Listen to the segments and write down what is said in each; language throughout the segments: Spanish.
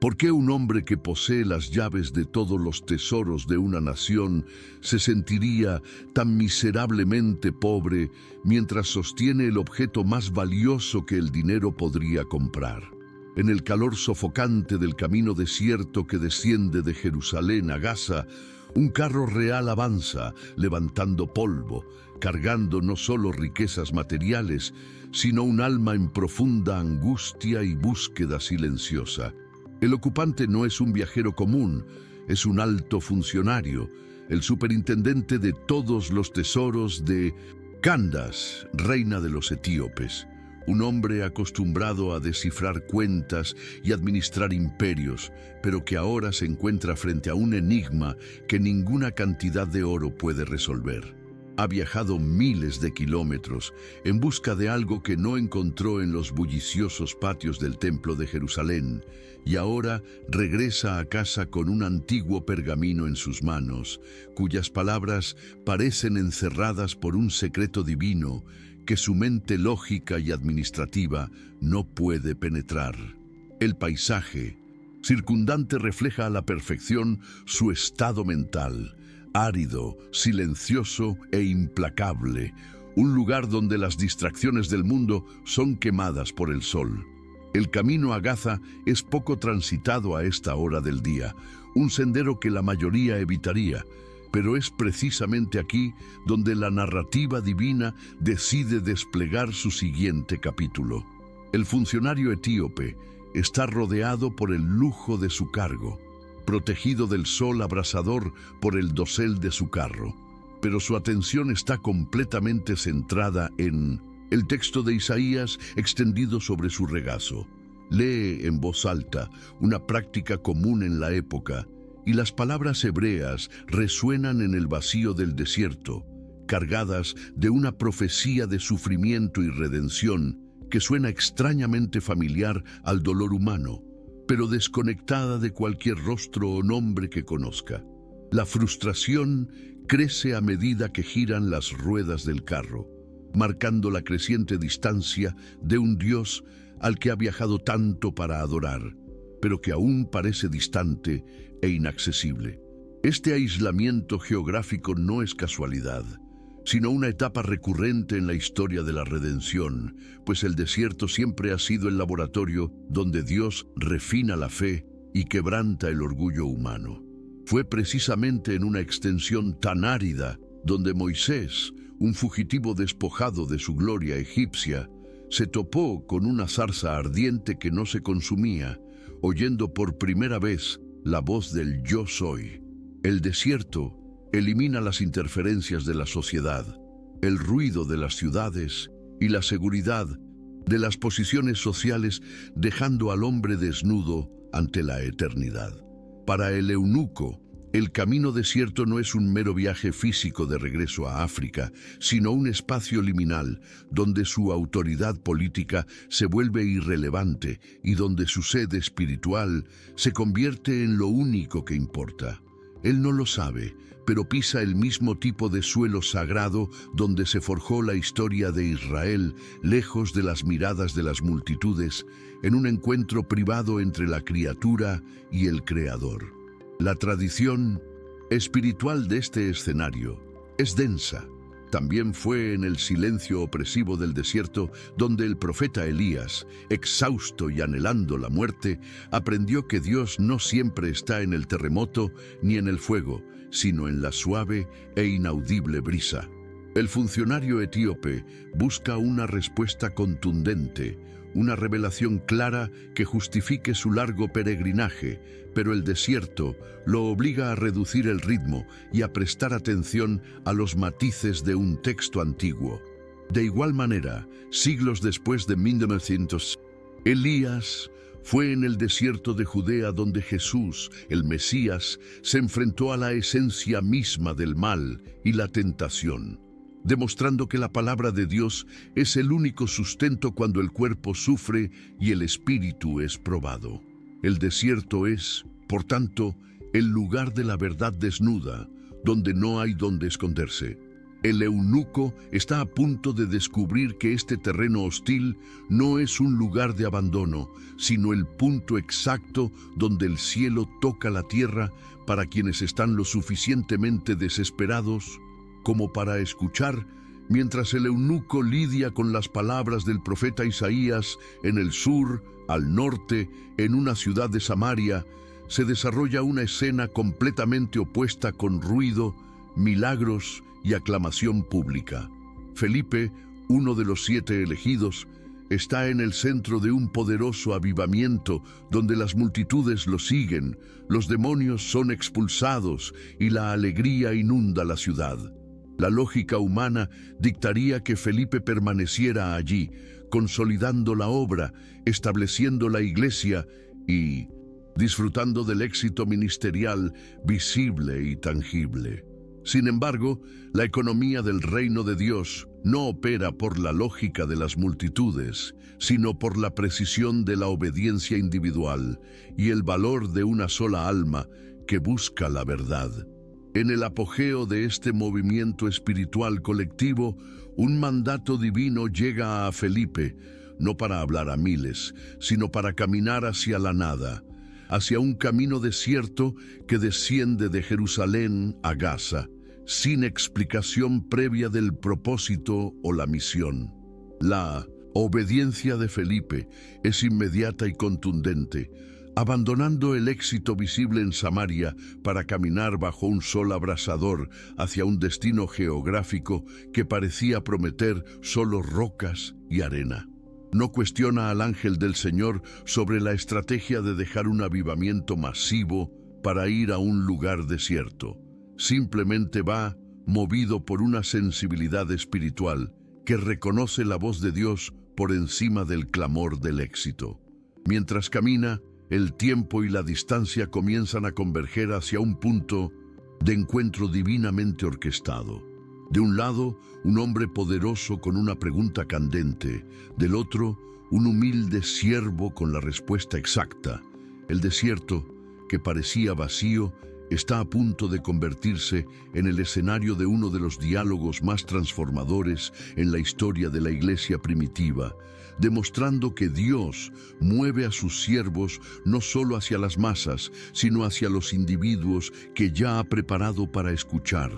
¿Por qué un hombre que posee las llaves de todos los tesoros de una nación se sentiría tan miserablemente pobre mientras sostiene el objeto más valioso que el dinero podría comprar? En el calor sofocante del camino desierto que desciende de Jerusalén a Gaza, un carro real avanza, levantando polvo, cargando no solo riquezas materiales, sino un alma en profunda angustia y búsqueda silenciosa. El ocupante no es un viajero común, es un alto funcionario, el superintendente de todos los tesoros de Candace, reina de los etíopes, un hombre acostumbrado a descifrar cuentas y administrar imperios, pero que ahora se encuentra frente a un enigma que ninguna cantidad de oro puede resolver. Ha viajado miles de kilómetros en busca de algo que no encontró en los bulliciosos patios del Templo de Jerusalén, y ahora regresa a casa con un antiguo pergamino en sus manos, cuyas palabras parecen encerradas por un secreto divino que su mente lógica y administrativa no puede penetrar. El paisaje circundante refleja a la perfección su estado mental, árido, silencioso e implacable, un lugar donde las distracciones del mundo son quemadas por el sol. El camino a Gaza es poco transitado a esta hora del día, un sendero que la mayoría evitaría, pero es precisamente aquí donde la narrativa divina decide desplegar su siguiente capítulo. El funcionario etíope está rodeado por el lujo de su cargo, protegido del sol abrasador por el dosel de su carro, pero su atención está completamente centrada en el texto de Isaías extendido sobre su regazo. Lee en voz alta, una práctica común en la época, y las palabras hebreas resuenan en el vacío del desierto, cargadas de una profecía de sufrimiento y redención que suena extrañamente familiar al dolor humano, pero desconectada de cualquier rostro o nombre que conozca. La frustración crece a medida que giran las ruedas del carro, marcando la creciente distancia de un Dios al que ha viajado tanto para adorar, pero que aún parece distante e inaccesible. Este aislamiento geográfico no es casualidad, sino una etapa recurrente en la historia de la redención, pues el desierto siempre ha sido el laboratorio donde Dios refina la fe y quebranta el orgullo humano. Fue precisamente en una extensión tan árida donde Moisés, un fugitivo despojado de su gloria egipcia, se topó con una zarza ardiente que no se consumía, oyendo por primera vez la voz del Yo Soy. El desierto elimina las interferencias de la sociedad, el ruido de las ciudades y la seguridad de las posiciones sociales, dejando al hombre desnudo ante la eternidad. Para el eunuco, el camino desierto no es un mero viaje físico de regreso a África, sino un espacio liminal donde su autoridad política se vuelve irrelevante y donde su sed espiritual se convierte en lo único que importa. Él no lo sabe, pero pisa el mismo tipo de suelo sagrado donde se forjó la historia de Israel, lejos de las miradas de las multitudes, en un encuentro privado entre la criatura y el Creador. La tradición espiritual de este escenario es densa. También fue en el silencio opresivo del desierto donde el profeta Elías, exhausto y anhelando la muerte, aprendió que Dios no siempre está en el terremoto ni en el fuego, sino en la suave e inaudible brisa. El funcionario etíope busca una respuesta contundente, una revelación clara que justifique su largo peregrinaje, pero el desierto lo obliga a reducir el ritmo y a prestar atención a los matices de un texto antiguo. De igual manera, siglos después de 1900, Elías fue en el desierto de Judea donde Jesús, el Mesías, se enfrentó a la esencia misma del mal y la tentación, demostrando que la palabra de Dios es el único sustento cuando el cuerpo sufre y el espíritu es probado. El desierto es, por tanto, el lugar de la verdad desnuda, donde no hay donde esconderse. El eunuco está a punto de descubrir que este terreno hostil no es un lugar de abandono, sino el punto exacto donde el cielo toca la tierra para quienes están lo suficientemente desesperados como para escuchar, mientras el eunuco lidia con las palabras del profeta Isaías en el sur, al norte, en una ciudad de Samaria. Se desarrolla una escena completamente opuesta con ruido, milagros y aclamación pública. Felipe, uno de los 7 elegidos, está en el centro de un poderoso avivamiento donde las multitudes lo siguen, los demonios son expulsados y la alegría inunda la ciudad. La lógica humana dictaría que Felipe permaneciera allí, consolidando la obra, estableciendo la iglesia y disfrutando del éxito ministerial visible y tangible. Sin embargo, la economía del reino de Dios no opera por la lógica de las multitudes, sino por la precisión de la obediencia individual y el valor de una sola alma que busca la verdad. En el apogeo de este movimiento espiritual colectivo, un mandato divino llega a Felipe, no para hablar a miles, sino para caminar hacia la nada, hacia un camino desierto que desciende de Jerusalén a Gaza, sin explicación previa del propósito o la misión. La obediencia de Felipe es inmediata y contundente, abandonando el éxito visible en Samaria para caminar bajo un sol abrasador hacia un destino geográfico que parecía prometer solo rocas y arena. No cuestiona al ángel del Señor sobre la estrategia de dejar un avivamiento masivo para ir a un lugar desierto. Simplemente va movido por una sensibilidad espiritual que reconoce la voz de Dios por encima del clamor del éxito. Mientras camina, el tiempo y la distancia comienzan a converger hacia un punto de encuentro divinamente orquestado. De un lado, un hombre poderoso con una pregunta candente. Del otro, un humilde siervo con la respuesta exacta. El desierto, que parecía vacío, está a punto de convertirse en el escenario de uno de los diálogos más transformadores en la historia de la iglesia primitiva, demostrando que Dios mueve a sus siervos no solo hacia las masas, sino hacia los individuos que ya ha preparado para escuchar.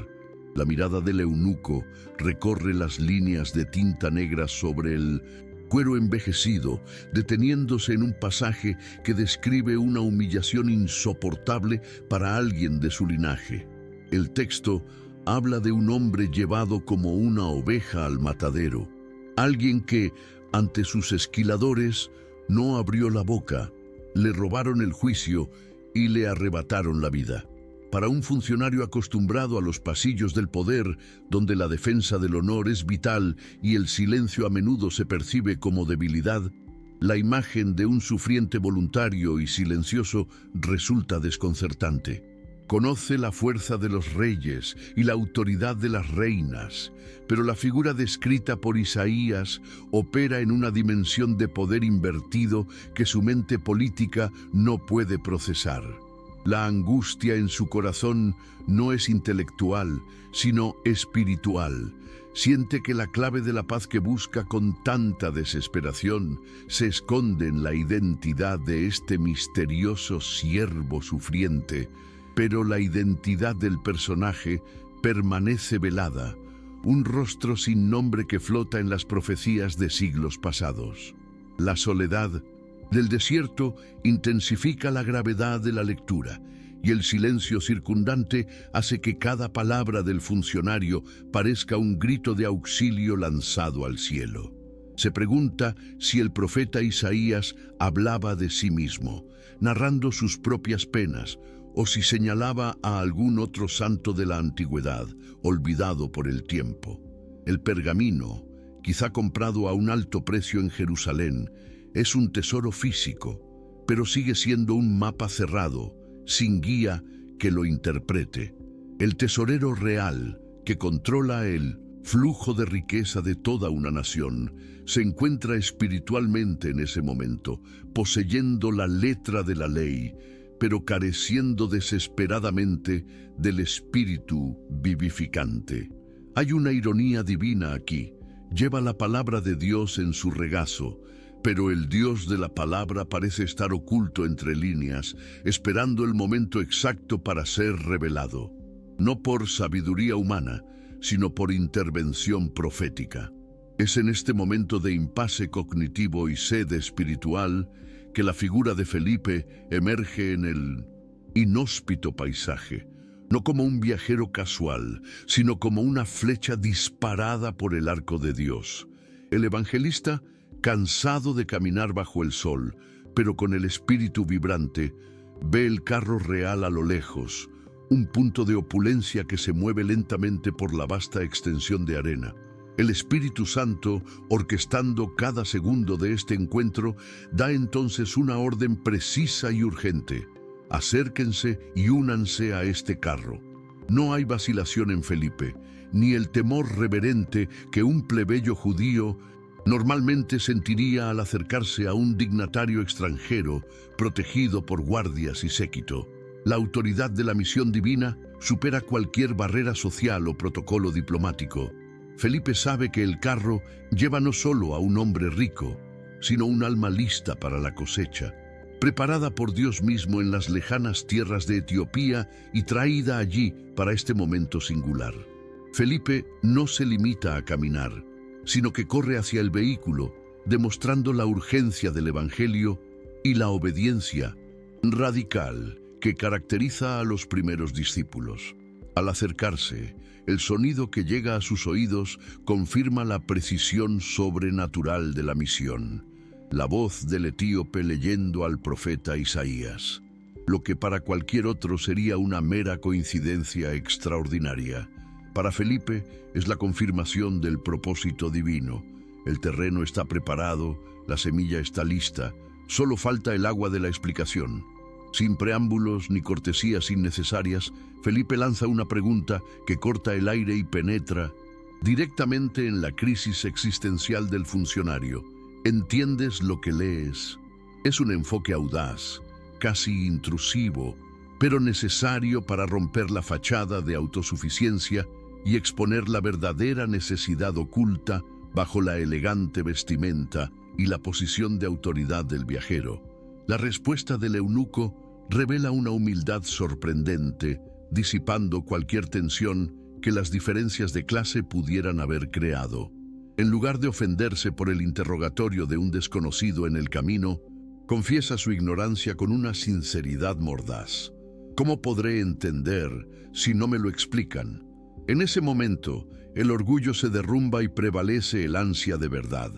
La mirada del eunuco recorre las líneas de tinta negra sobre el cuero envejecido, deteniéndose en un pasaje que describe una humillación insoportable para alguien de su linaje. El texto habla de un hombre llevado como una oveja al matadero, alguien que, ante sus esquiladores, no abrió la boca, le robaron el juicio y le arrebataron la vida. Para un funcionario acostumbrado a los pasillos del poder, donde la defensa del honor es vital y el silencio a menudo se percibe como debilidad, la imagen de un sufriente voluntario y silencioso resulta desconcertante. Conoce la fuerza de los reyes y la autoridad de las reinas, pero la figura descrita por Isaías opera en una dimensión de poder invertido que su mente política no puede procesar. La angustia en su corazón no es intelectual, sino espiritual. Siente que la clave de la paz que busca con tanta desesperación se esconde en la identidad de este misterioso siervo sufriente, pero la identidad del personaje permanece velada, un rostro sin nombre que flota en las profecías de siglos pasados. La soledad del desierto intensifica la gravedad de la lectura, y el silencio circundante hace que cada palabra del funcionario parezca un grito de auxilio lanzado al cielo. Se pregunta si el profeta Isaías hablaba de sí mismo, narrando sus propias penas, o si señalaba a algún otro santo de la antigüedad, olvidado por el tiempo. El pergamino, quizá comprado a un alto precio en Jerusalén, es un tesoro físico, pero sigue siendo un mapa cerrado, sin guía que lo interprete. El tesorero real, que controla el flujo de riqueza de toda una nación, se encuentra espiritualmente en ese momento, poseyendo la letra de la ley, pero careciendo desesperadamente del espíritu vivificante. Hay una ironía divina aquí. Lleva la palabra de Dios en su regazo, pero el Dios de la palabra parece estar oculto entre líneas, esperando el momento exacto para ser revelado. No por sabiduría humana, sino por intervención profética. Es en este momento de impasse cognitivo y sed espiritual que la figura de Felipe emerge en el inhóspito paisaje, no como un viajero casual, sino como una flecha disparada por el arco de Dios. El evangelista, cansado de caminar bajo el sol, pero con el espíritu vibrante, ve el carro real a lo lejos, un punto de opulencia que se mueve lentamente por la vasta extensión de arena. El Espíritu Santo, orquestando cada segundo de este encuentro, da entonces una orden precisa y urgente. Acérquense y únanse a este carro. No hay vacilación en Felipe, ni el temor reverente que un plebeyo judío normalmente sentiría al acercarse a un dignatario extranjero protegido por guardias y séquito. La autoridad de la misión divina supera cualquier barrera social o protocolo diplomático. Felipe sabe que el carro lleva no solo a un hombre rico, sino un alma lista para la cosecha, preparada por Dios mismo en las lejanas tierras de Etiopía y traída allí para este momento singular. Felipe no se limita a caminar, sino que corre hacia el vehículo, demostrando la urgencia del Evangelio y la obediencia radical que caracteriza a los primeros discípulos. Al acercarse, el sonido que llega a sus oídos confirma la precisión sobrenatural de la misión. La voz del etíope leyendo al profeta Isaías, lo que para cualquier otro sería una mera coincidencia extraordinaria. Para Felipe es la confirmación del propósito divino. El terreno está preparado, la semilla está lista, solo falta el agua de la explicación. Sin preámbulos ni cortesías innecesarias, Felipe lanza una pregunta que corta el aire y penetra directamente en la crisis existencial del funcionario. ¿Entiendes lo que lees? Es un enfoque audaz, casi intrusivo, pero necesario para romper la fachada de autosuficiencia y exponer la verdadera necesidad oculta bajo la elegante vestimenta y la posición de autoridad del viajero. La respuesta del eunuco revela una humildad sorprendente, disipando cualquier tensión que las diferencias de clase pudieran haber creado. En lugar de ofenderse por el interrogatorio de un desconocido en el camino, confiesa su ignorancia con una sinceridad mordaz. ¿Cómo podré entender si no me lo explican? En ese momento, el orgullo se derrumba y prevalece el ansia de verdad.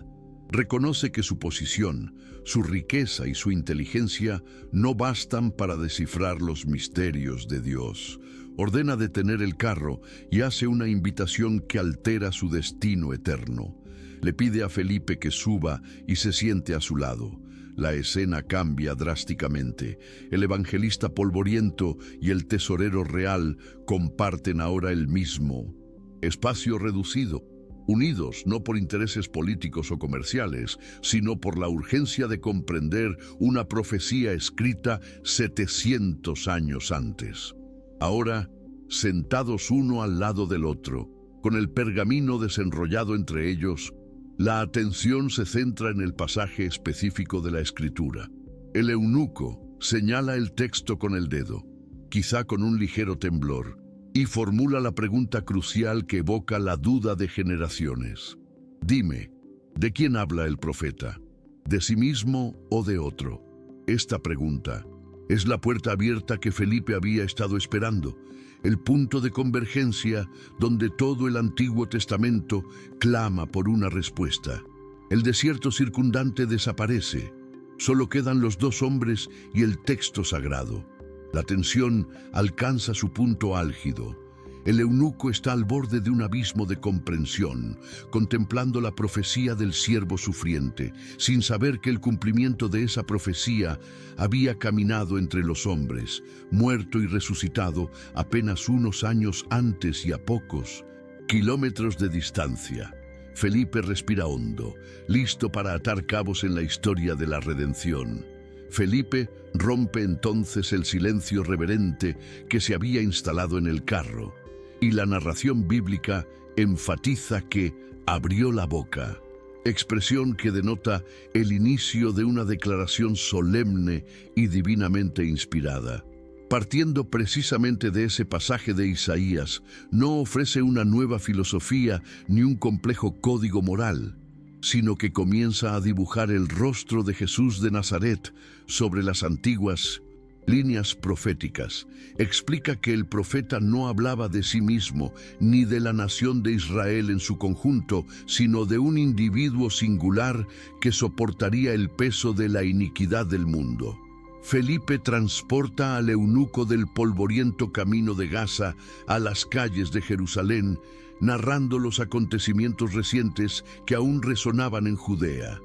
Reconoce que su posición, su riqueza y su inteligencia no bastan para descifrar los misterios de Dios. Ordena detener el carro y hace una invitación que altera su destino eterno. Le pide a Felipe que suba y se siente a su lado. La escena cambia drásticamente. El evangelista polvoriento y el tesorero real comparten ahora el mismo espacio reducido, unidos no por intereses políticos o comerciales, sino por la urgencia de comprender una profecía escrita 700 años antes. Ahora, sentados uno al lado del otro, con el pergamino desenrollado entre ellos, la atención se centra en el pasaje específico de la Escritura. El eunuco señala el texto con el dedo, quizá con un ligero temblor, y formula la pregunta crucial que evoca la duda de generaciones. Dime, ¿de quién habla el profeta? ¿De sí mismo o de otro? Esta pregunta es la puerta abierta que Felipe había estado esperando, el punto de convergencia donde todo el Antiguo Testamento clama por una respuesta. El desierto circundante desaparece, solo quedan los dos hombres y el texto sagrado. La tensión alcanza su punto álgido. El eunuco está al borde de un abismo de comprensión, contemplando la profecía del siervo sufriente, sin saber que el cumplimiento de esa profecía había caminado entre los hombres, muerto y resucitado apenas unos años antes y a pocos kilómetros de distancia. Felipe respira hondo, listo para atar cabos en la historia de la redención. Felipe rompe entonces el silencio reverente que se había instalado en el carro, y la narración bíblica enfatiza que abrió la boca, expresión que denota el inicio de una declaración solemne y divinamente inspirada. Partiendo precisamente de ese pasaje de Isaías, no ofrece una nueva filosofía ni un complejo código moral, sino que comienza a dibujar el rostro de Jesús de Nazaret sobre las antiguas líneas proféticas. Explica que el profeta no hablaba de sí mismo ni de la nación de Israel en su conjunto, sino de un individuo singular que soportaría el peso de la iniquidad del mundo. Felipe transporta al eunuco del polvoriento camino de Gaza a las calles de Jerusalén, narrando los acontecimientos recientes que aún resonaban en Judea.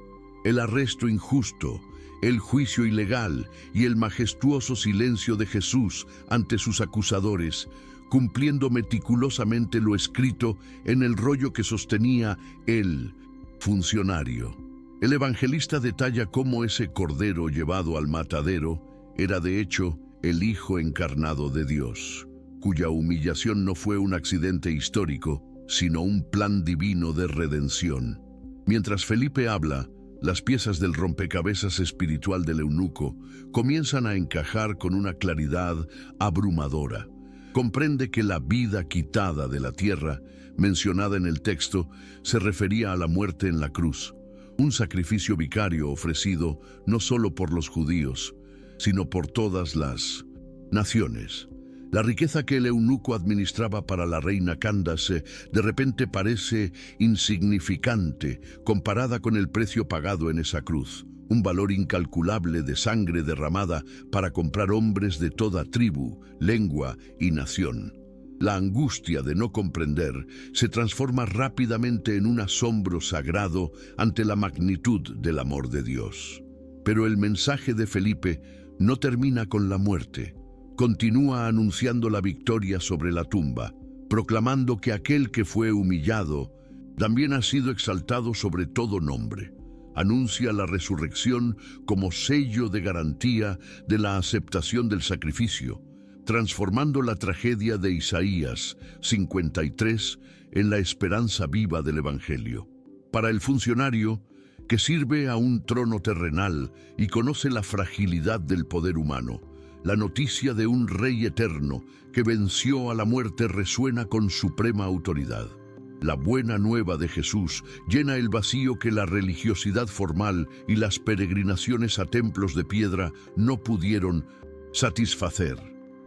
El arresto injusto, el juicio ilegal y el majestuoso silencio de Jesús ante sus acusadores, cumpliendo meticulosamente lo escrito en el rollo que sostenía el funcionario. El evangelista detalla cómo ese cordero llevado al matadero era de hecho el Hijo encarnado de Dios, cuya humillación no fue un accidente histórico, sino un plan divino de redención. Mientras Felipe habla, las piezas del rompecabezas espiritual del eunuco comienzan a encajar con una claridad abrumadora. Comprende que la vida quitada de la tierra, mencionada en el texto, se refería a la muerte en la cruz, un sacrificio vicario ofrecido no solo por los judíos, sino por todas las naciones. La riqueza que el eunuco administraba para la reina Candace de repente parece insignificante comparada con el precio pagado en esa cruz, un valor incalculable de sangre derramada para comprar hombres de toda tribu, lengua y nación. La angustia de no comprender se transforma rápidamente en un asombro sagrado ante la magnitud del amor de Dios. Pero el mensaje de Felipe no termina con la muerte. Continúa anunciando la victoria sobre la tumba, proclamando que aquel que fue humillado también ha sido exaltado sobre todo nombre. Anuncia la resurrección como sello de garantía de la aceptación del sacrificio, transformando la tragedia de Isaías 53 en la esperanza viva del Evangelio. Para el funcionario, que sirve a un trono terrenal y conoce la fragilidad del poder humano, la noticia de un Rey eterno que venció a la muerte resuena con suprema autoridad. La buena nueva de Jesús llena el vacío que la religiosidad formal y las peregrinaciones a templos de piedra no pudieron satisfacer.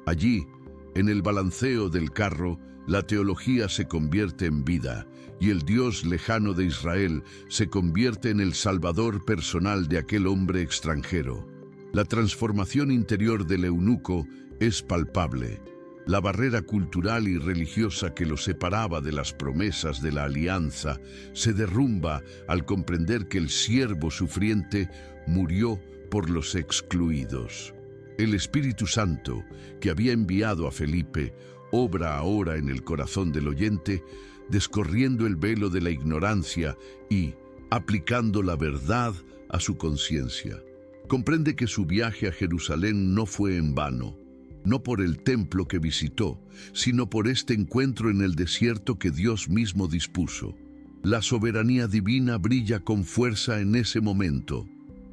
Allí, en el balanceo del carro, la teología se convierte en vida y el Dios lejano de Israel se convierte en el Salvador personal de aquel hombre extranjero. La transformación interior del eunuco es palpable. La barrera cultural y religiosa que lo separaba de las promesas de la alianza se derrumba al comprender que el siervo sufriente murió por los excluidos. El Espíritu Santo, que había enviado a Felipe, obra ahora en el corazón del oyente, descorriendo el velo de la ignorancia y aplicando la verdad a su conciencia. Comprende que su viaje a Jerusalén no fue en vano, no por el templo que visitó, sino por este encuentro en el desierto que Dios mismo dispuso. La soberanía divina brilla con fuerza en ese momento.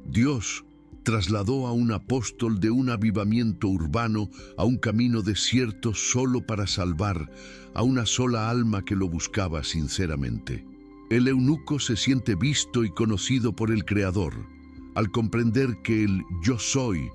Dios trasladó a un apóstol de un avivamiento urbano a un camino desierto solo para salvar a una sola alma que lo buscaba sinceramente. El eunuco se siente visto y conocido por el Creador, al comprender que el Yo Soy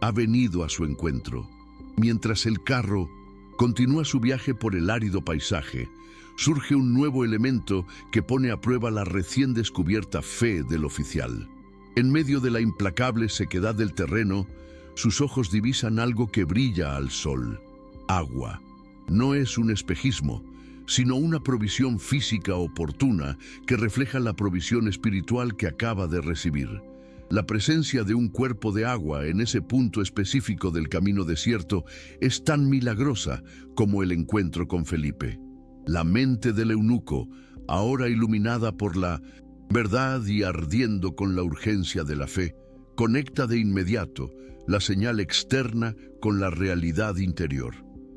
ha venido a su encuentro. Mientras el carro continúa su viaje por el árido paisaje, surge un nuevo elemento que pone a prueba la recién descubierta fe del oficial. En medio de la implacable sequedad del terreno, sus ojos divisan algo que brilla al sol: agua. No es un espejismo, sino una provisión física oportuna que refleja la provisión espiritual que acaba de recibir. La presencia de un cuerpo de agua en ese punto específico del camino desierto es tan milagrosa como el encuentro con Felipe. La mente del eunuco, ahora iluminada por la verdad y ardiendo con la urgencia de la fe, conecta de inmediato la señal externa con la realidad interior.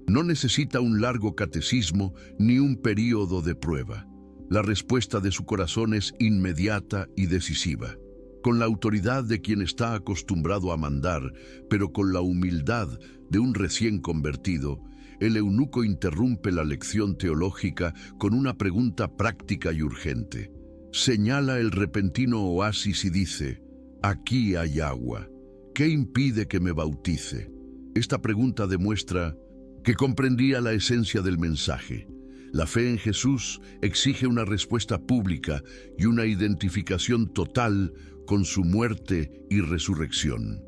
No necesita un largo catecismo ni un período de prueba. La respuesta de su corazón es inmediata y decisiva. Con la autoridad de quien está acostumbrado a mandar, pero con la humildad de un recién convertido, el eunuco interrumpe la lección teológica con una pregunta práctica y urgente. Señala el repentino oasis y dice: «Aquí hay agua. ¿Qué impide que me bautice?». Esta pregunta demuestra que comprendía la esencia del mensaje. La fe en Jesús exige una respuesta pública y una identificación total con su muerte y resurrección.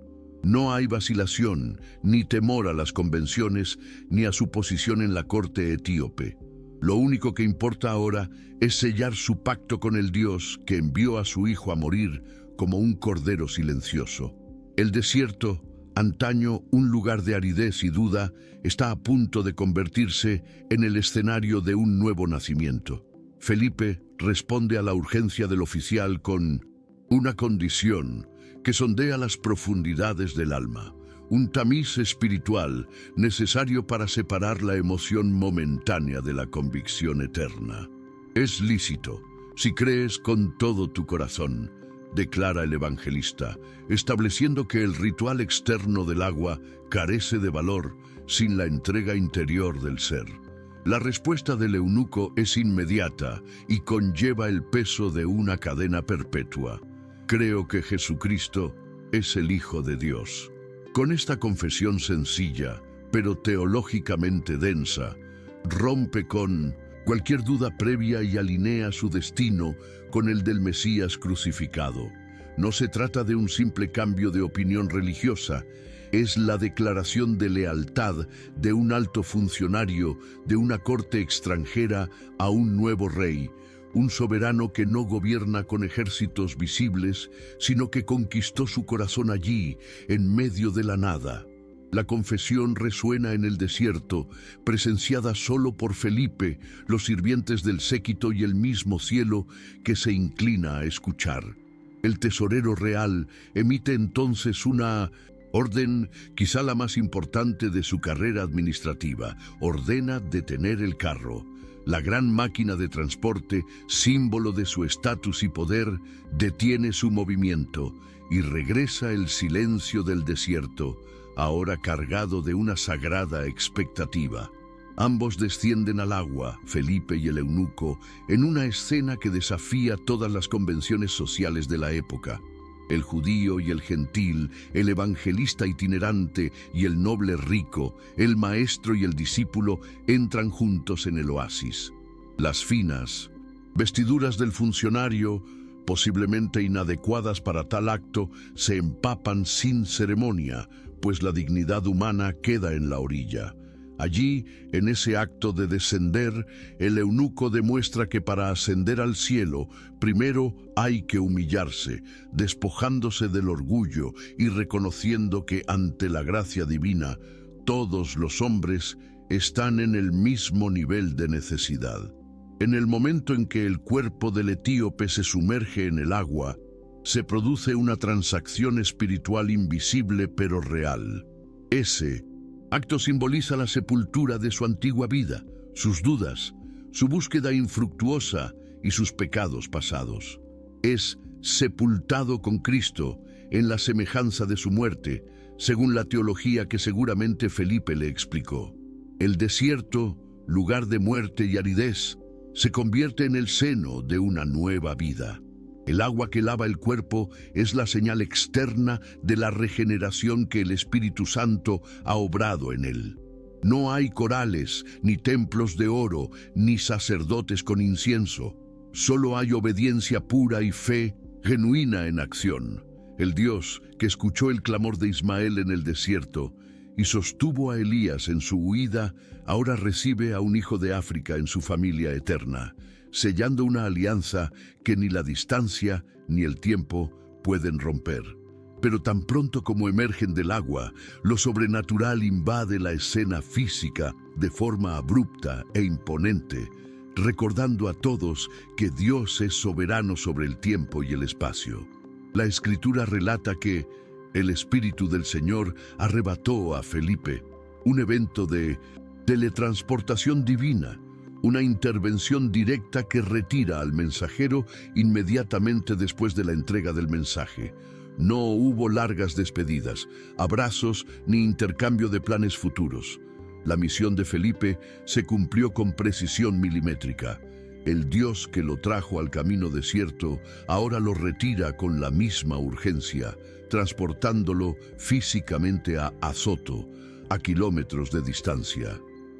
No hay vacilación, ni temor a las convenciones, ni a su posición en la corte etíope. Lo único que importa ahora es sellar su pacto con el Dios que envió a su Hijo a morir como un cordero silencioso. El desierto, antaño un lugar de aridez y duda, está a punto de convertirse en el escenario de un nuevo nacimiento. Felipe responde a la urgencia del oficial con una condición que sondea las profundidades del alma, un tamiz espiritual necesario para separar la emoción momentánea de la convicción eterna. Es lícito, si crees con todo tu corazón, declara el evangelista, estableciendo que el ritual externo del agua carece de valor sin la entrega interior del ser. La respuesta del eunuco es inmediata y conlleva el peso de una cadena perpetua. Creo que Jesucristo es el Hijo de Dios. Con esta confesión sencilla, pero teológicamente densa, rompe con cualquier duda previa y alinea su destino con el del Mesías crucificado. No se trata de un simple cambio de opinión religiosa, es la declaración de lealtad de un alto funcionario de una corte extranjera a un nuevo rey, un soberano que no gobierna con ejércitos visibles, sino que conquistó su corazón allí, en medio de la nada. La confesión resuena en el desierto, presenciada solo por Felipe, los sirvientes del séquito y el mismo cielo que se inclina a escuchar. El tesorero real emite entonces una orden, quizá la más importante de su carrera administrativa. Ordena detener el carro. La gran máquina de transporte, símbolo de su estatus y poder, detiene su movimiento y regresa el silencio del desierto, ahora cargado de una sagrada expectativa. Ambos descienden al agua, Felipe y el eunuco, en una escena que desafía todas las convenciones sociales de la época. El judío y el gentil, el evangelista itinerante y el noble rico, el maestro y el discípulo entran juntos en el oasis. Las finas vestiduras del funcionario, posiblemente inadecuadas para tal acto, se empapan sin ceremonia, pues la dignidad humana queda en la orilla. Allí, en ese acto de descender, el eunuco demuestra que para ascender al cielo, primero hay que humillarse, despojándose del orgullo y reconociendo que ante la gracia divina, todos los hombres están en el mismo nivel de necesidad. En el momento en que el cuerpo del etíope se sumerge en el agua, se produce una transacción espiritual invisible pero real. Ese acto simboliza la sepultura de su antigua vida, sus dudas, su búsqueda infructuosa y sus pecados pasados. Es sepultado con Cristo en la semejanza de su muerte, según la teología que seguramente Felipe le explicó. El desierto, lugar de muerte y aridez, se convierte en el seno de una nueva vida. El agua que lava el cuerpo es la señal externa de la regeneración que el Espíritu Santo ha obrado en él. No hay corales, ni templos de oro, ni sacerdotes con incienso. Solo hay obediencia pura y fe genuina en acción. El Dios que escuchó el clamor de Ismael en el desierto y sostuvo a Elías en su huida, ahora recibe a un hijo de África en su familia eterna, sellando una alianza que ni la distancia ni el tiempo pueden romper. Pero tan pronto como emergen del agua, lo sobrenatural invade la escena física de forma abrupta e imponente, recordando a todos que Dios es soberano sobre el tiempo y el espacio. La Escritura relata que el Espíritu del Señor arrebató a Felipe, un evento de Teletransportación divina, una intervención directa que retira al mensajero inmediatamente después de la entrega del mensaje. No hubo largas despedidas, abrazos ni intercambio de planes futuros. La misión de Felipe se cumplió con precisión milimétrica. El Dios que lo trajo al camino desierto ahora lo retira con la misma urgencia, transportándolo físicamente a Azoto, a kilómetros de distancia.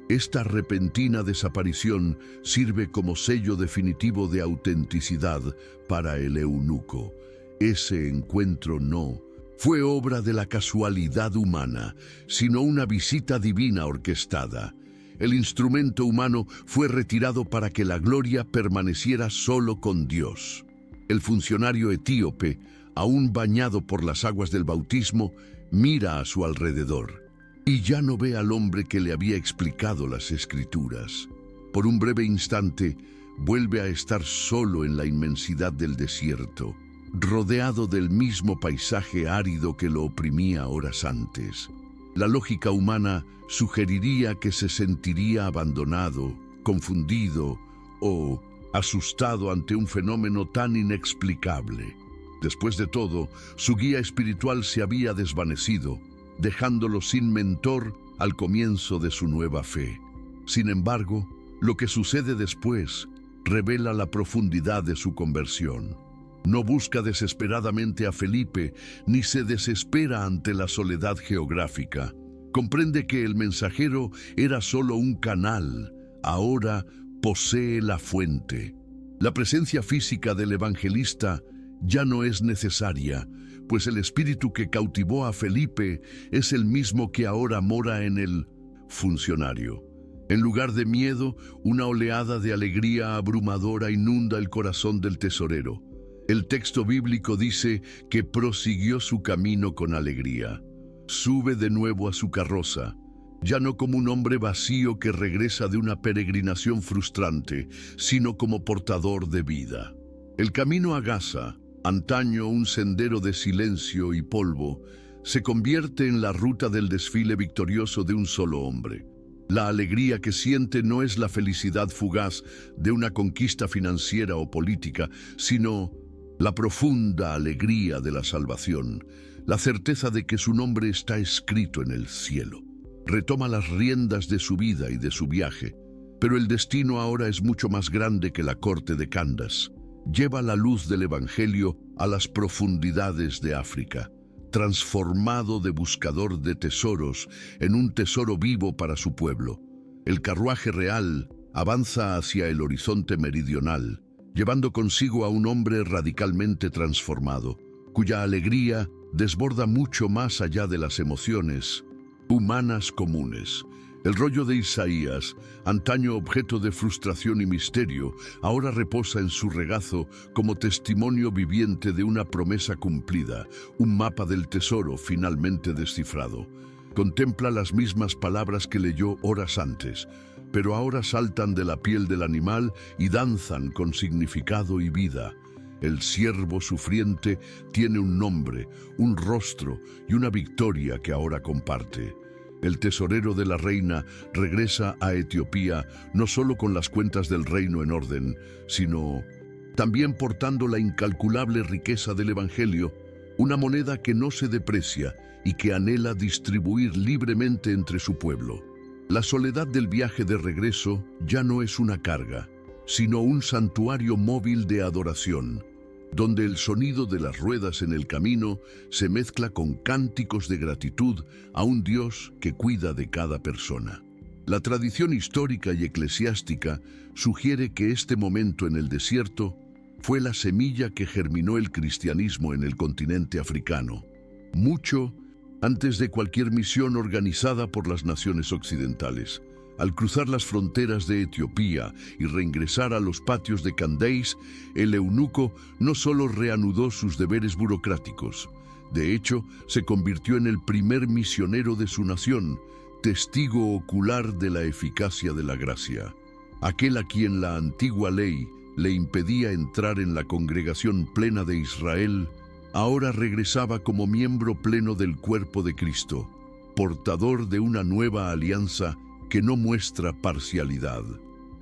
Esta repentina desaparición sirve como sello definitivo de autenticidad para el eunuco. Ese encuentro no fue obra de la casualidad humana, sino una visita divina orquestada. El instrumento humano fue retirado para que la gloria permaneciera solo con Dios. El funcionario etíope, aún bañado por las aguas del bautismo, mira a su alrededor y ya no ve al hombre que le había explicado las Escrituras. Por un breve instante, vuelve a estar solo en la inmensidad del desierto, rodeado del mismo paisaje árido que lo oprimía horas antes. La lógica humana sugeriría que se sentiría abandonado, confundido o asustado ante un fenómeno tan inexplicable. Después de todo, su guía espiritual se había desvanecido, dejándolo sin mentor al comienzo de su nueva fe. Sin embargo, lo que sucede después revela la profundidad de su conversión. No busca desesperadamente a Felipe, ni se desespera ante la soledad geográfica. Comprende que el mensajero era solo un canal, ahora posee la fuente. La presencia física del evangelista ya no es necesaria, pues el espíritu que cautivó a Felipe es el mismo que ahora mora en el funcionario. En lugar de miedo, una oleada de alegría abrumadora inunda el corazón del tesorero. El texto bíblico dice que prosiguió su camino con alegría. Sube de nuevo a su carroza, ya no como un hombre vacío que regresa de una peregrinación frustrante, sino como portador de vida. El camino a Gaza, antaño un sendero de silencio y polvo, se convierte en la ruta del desfile victorioso de un solo hombre. La alegría que siente no es la felicidad fugaz de una conquista financiera o política, sino la profunda alegría de la salvación, la certeza de que su nombre está escrito en el cielo. Retoma las riendas de su vida y de su viaje, pero el destino ahora es mucho más grande que la corte de Candace. Lleva la luz del Evangelio a las profundidades de África, transformado de buscador de tesoros en un tesoro vivo para su pueblo. El carruaje real avanza hacia el horizonte meridional, llevando consigo a un hombre radicalmente transformado, cuya alegría desborda mucho más allá de las emociones humanas comunes. El rollo de Isaías, antaño objeto de frustración y misterio, ahora reposa en su regazo como testimonio viviente de una promesa cumplida, un mapa del tesoro finalmente descifrado. Contempla las mismas palabras que leyó horas antes, pero ahora saltan de la piel del animal y danzan con significado y vida. El siervo sufriente tiene un nombre, un rostro y una victoria que ahora comparte. El tesorero de la reina regresa a Etiopía no solo con las cuentas del reino en orden, sino también portando la incalculable riqueza del Evangelio, una moneda que no se deprecia y que anhela distribuir libremente entre su pueblo. La soledad del viaje de regreso ya no es una carga, sino un santuario móvil de adoración, donde el sonido de las ruedas en el camino se mezcla con cánticos de gratitud a un Dios que cuida de cada persona. La tradición histórica y eclesiástica sugiere que este momento en el desierto fue la semilla que germinó el cristianismo en el continente africano, mucho antes de cualquier misión organizada por las naciones occidentales. Al cruzar las fronteras de Etiopía y reingresar a los patios de Candace, el eunuco no solo reanudó sus deberes burocráticos, de hecho, se convirtió en el primer misionero de su nación, testigo ocular de la eficacia de la gracia. Aquel a quien la antigua ley le impedía entrar en la congregación plena de Israel, ahora regresaba como miembro pleno del cuerpo de Cristo, portador de una nueva alianza que no muestra parcialidad.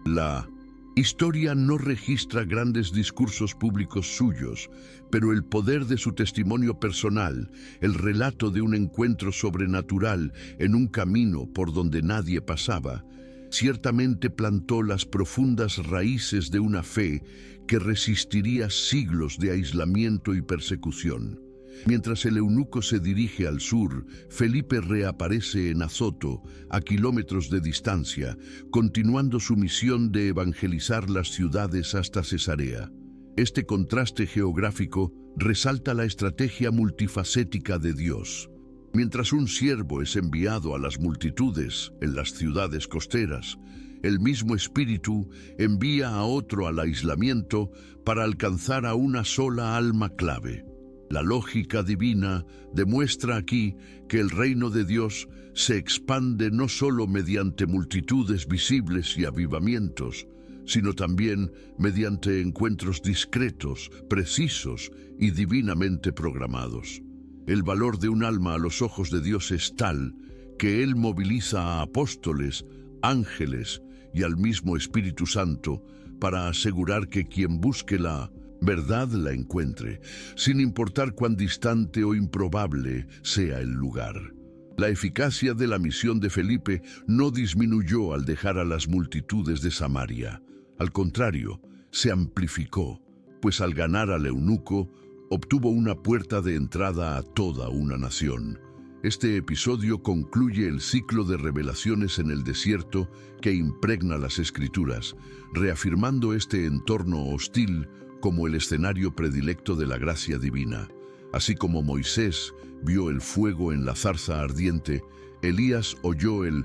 La historia no registra grandes discursos públicos suyos, pero el poder de su testimonio personal, el relato de un encuentro sobrenatural en un camino por donde nadie pasaba, ciertamente plantó las profundas raíces de una fe que resistiría siglos de aislamiento y persecución. Mientras el eunuco se dirige al sur, Felipe reaparece en Azoto, a kilómetros de distancia, continuando su misión de evangelizar las ciudades hasta Cesarea. Este contraste geográfico resalta la estrategia multifacética de Dios. Mientras un siervo es enviado a las multitudes en las ciudades costeras, el mismo Espíritu envía a otro al aislamiento para alcanzar a una sola alma clave. La lógica divina demuestra aquí que el reino de Dios se expande no solo mediante multitudes visibles y avivamientos, sino también mediante encuentros discretos, precisos y divinamente programados. El valor de un alma a los ojos de Dios es tal que Él moviliza a apóstoles, ángeles y al mismo Espíritu Santo para asegurar que quien busque la verdad la encuentre, sin importar cuán distante o improbable sea el lugar. La eficacia de la misión de Felipe no disminuyó al dejar a las multitudes de Samaria. Al contrario, se amplificó, pues al ganar al eunuco, obtuvo una puerta de entrada a toda una nación. Este episodio concluye el ciclo de revelaciones en el desierto que impregna las Escrituras, reafirmando este entorno hostil como el escenario predilecto de la gracia divina. Así como Moisés vio el fuego en la zarza ardiente, Elías oyó el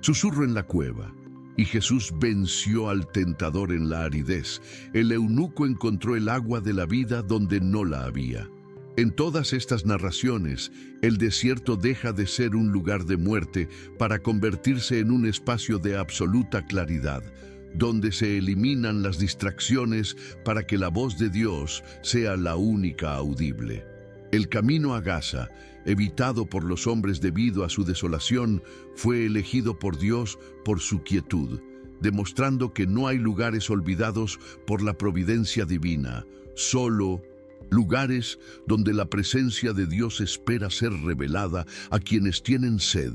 susurro en la cueva, y Jesús venció al tentador en la aridez. El eunuco encontró el agua de la vida donde no la había. En todas estas narraciones, el desierto deja de ser un lugar de muerte para convertirse en un espacio de absoluta claridad, donde se eliminan las distracciones para que la voz de Dios sea la única audible. El camino a Gaza, evitado por los hombres debido a su desolación, fue elegido por Dios por su quietud, demostrando que no hay lugares olvidados por la providencia divina, solo lugares donde la presencia de Dios espera ser revelada a quienes tienen sed.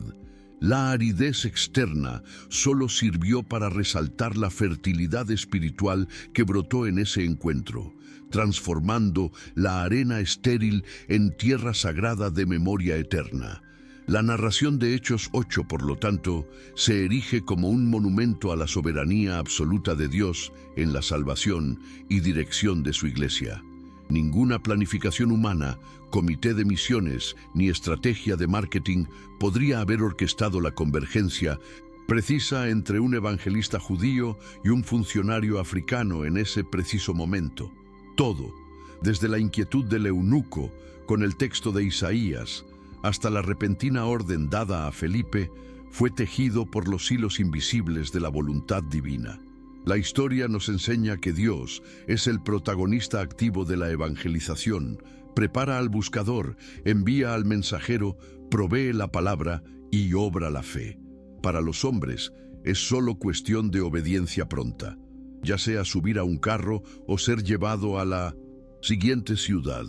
La aridez externa solo sirvió para resaltar la fertilidad espiritual que brotó en ese encuentro, transformando la arena estéril en tierra sagrada de memoria eterna. La narración de Hechos 8, por lo tanto, se erige como un monumento a la soberanía absoluta de Dios en la salvación y dirección de su iglesia. Ninguna planificación humana, comité de misiones ni estrategia de marketing podría haber orquestado la convergencia precisa entre un evangelista judío y un funcionario africano en ese preciso momento. Todo, desde la inquietud del eunuco con el texto de Isaías hasta la repentina orden dada a Felipe, fue tejido por los hilos invisibles de la voluntad divina. La historia nos enseña que Dios es el protagonista activo de la evangelización, prepara al buscador, envía al mensajero, provee la palabra y obra la fe. Para los hombres es solo cuestión de obediencia pronta, ya sea subir a un carro o ser llevado a la siguiente ciudad,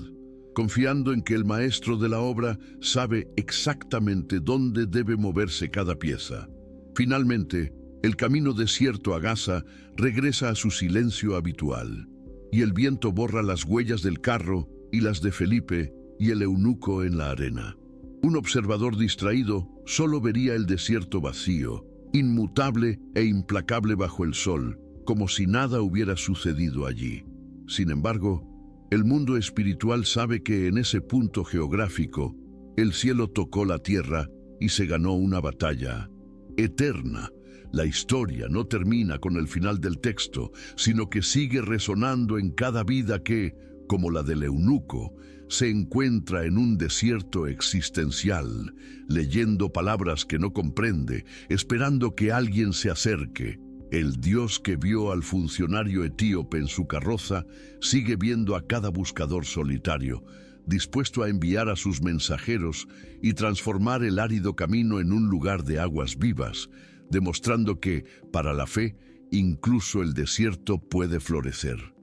confiando en que el maestro de la obra sabe exactamente dónde debe moverse cada pieza. Finalmente, el camino desierto a Gaza regresa a su silencio habitual, y el viento borra las huellas del carro y las de Felipe y el eunuco en la arena. Un observador distraído solo vería el desierto vacío, inmutable e implacable bajo el sol, como si nada hubiera sucedido allí. Sin embargo, el mundo espiritual sabe que en ese punto geográfico, el cielo tocó la tierra y se ganó una batalla eterna. La historia no termina con el final del texto, sino que sigue resonando en cada vida que, como la del eunuco, se encuentra en un desierto existencial, leyendo palabras que no comprende, esperando que alguien se acerque. El Dios que vio al funcionario etíope en su carroza sigue viendo a cada buscador solitario, dispuesto a enviar a sus mensajeros y transformar el árido camino en un lugar de aguas vivas, demostrando que, para la fe, incluso el desierto puede florecer.